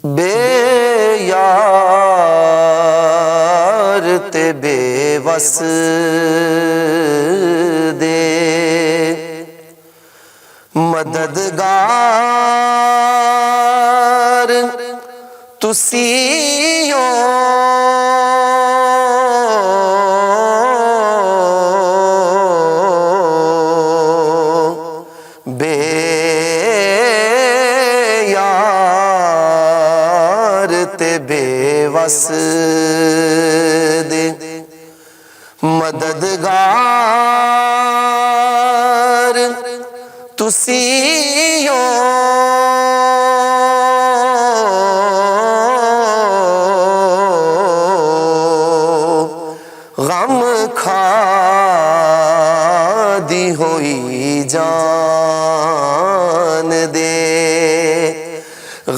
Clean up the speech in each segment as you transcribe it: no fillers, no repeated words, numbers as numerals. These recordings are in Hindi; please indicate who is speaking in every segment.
Speaker 1: बेयार ते बेवस दे मददगार तुसी हो। बेयार ते बेवस दे मददगार तुसी हो। गम खादी होई जान दे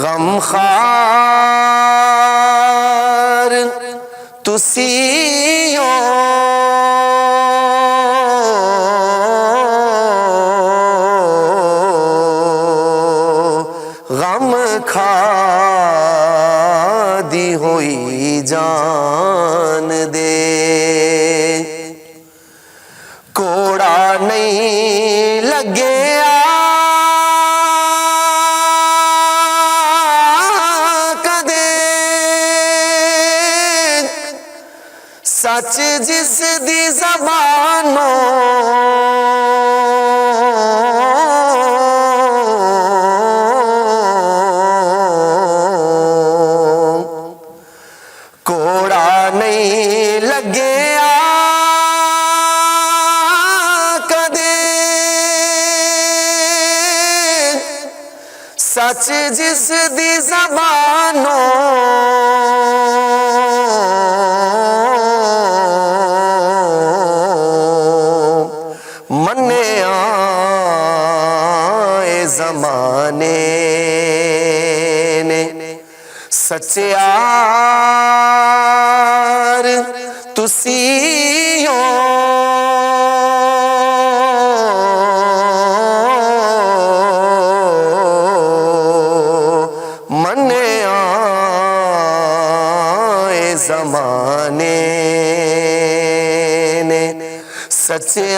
Speaker 1: गम खार तुसी हो। गम खादी होई जान दे कोड़ा नहीं लगे सच जिस दी ज़बानों कोड़ा नहीं लगे कदे सच जिस दी ज़बानों ज़माने ने सच्चार तुसी हो। मने आए ज़माने ने सच्चार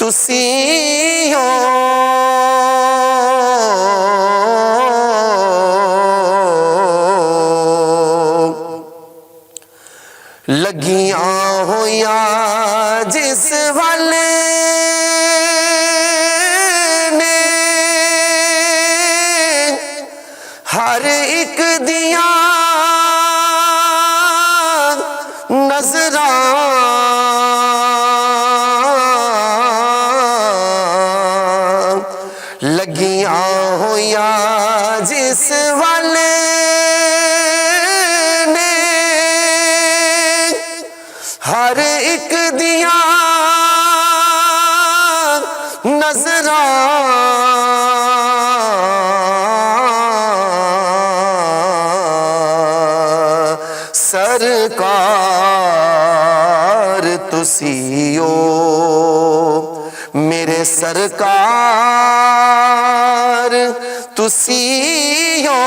Speaker 1: तुसी हो। लगियां होया जिस वाले ने हर एक दिया नजरा लगियां होया जिस वाले ने हर एक दिया नजरा सरकार तुसी हो मेरे सरकार तुसी हो।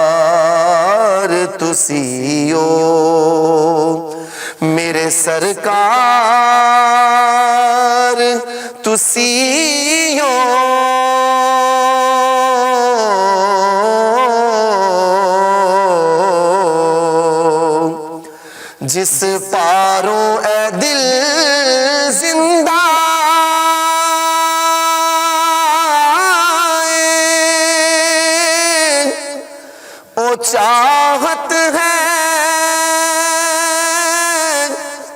Speaker 1: सरकार तुसी हो मेरे सरकार तुसी हो। जिस पारों ए दिल जिंदा ओ चाहत है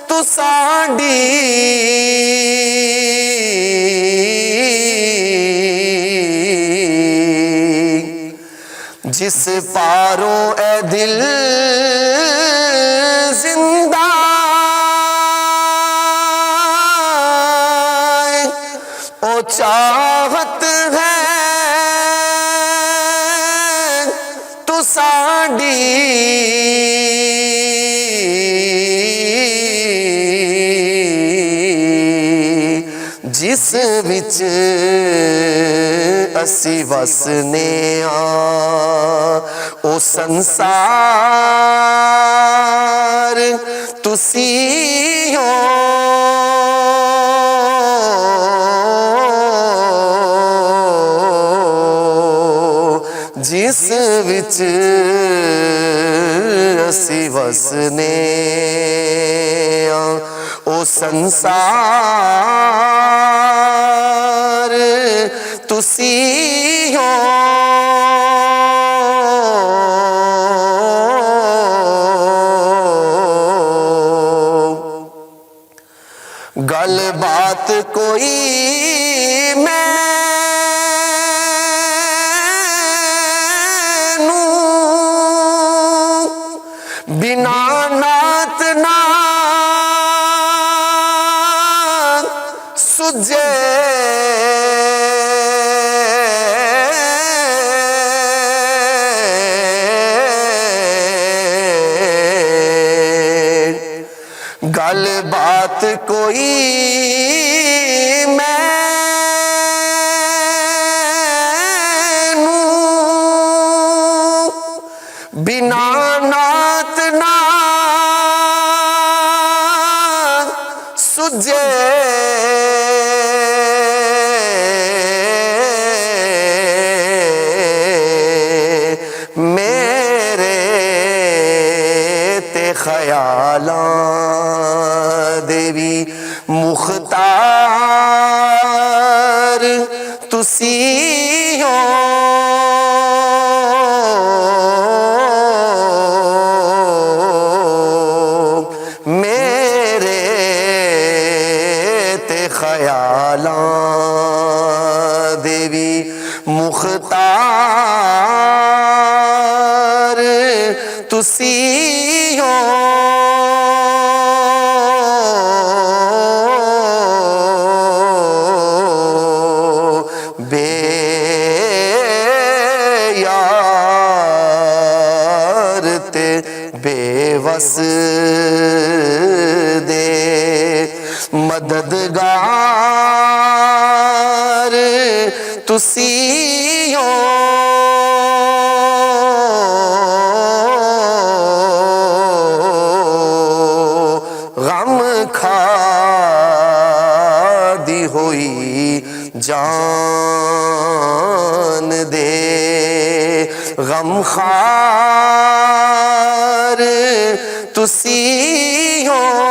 Speaker 1: तू साडी जिस पारों ए दिल जिंदा ओ चाहत है तू साडी विच असी वसने आ ओ संसार तुसी हो जिस विच असी वसने ओ संसार तुसी हो गल बात कोई मैनू बिना नात ना सुझे गल बात कोई मैनू बिना नात ना सुझे मेरे ते ख्यालां देवी मुख्तार तुसी हो मेरे ते ख्यालां देवी मुख्तार तुसी हो बेयार ते बेवस दे मददगार तुसी हो गम खादी हुई जान दे गम खार तुसी हो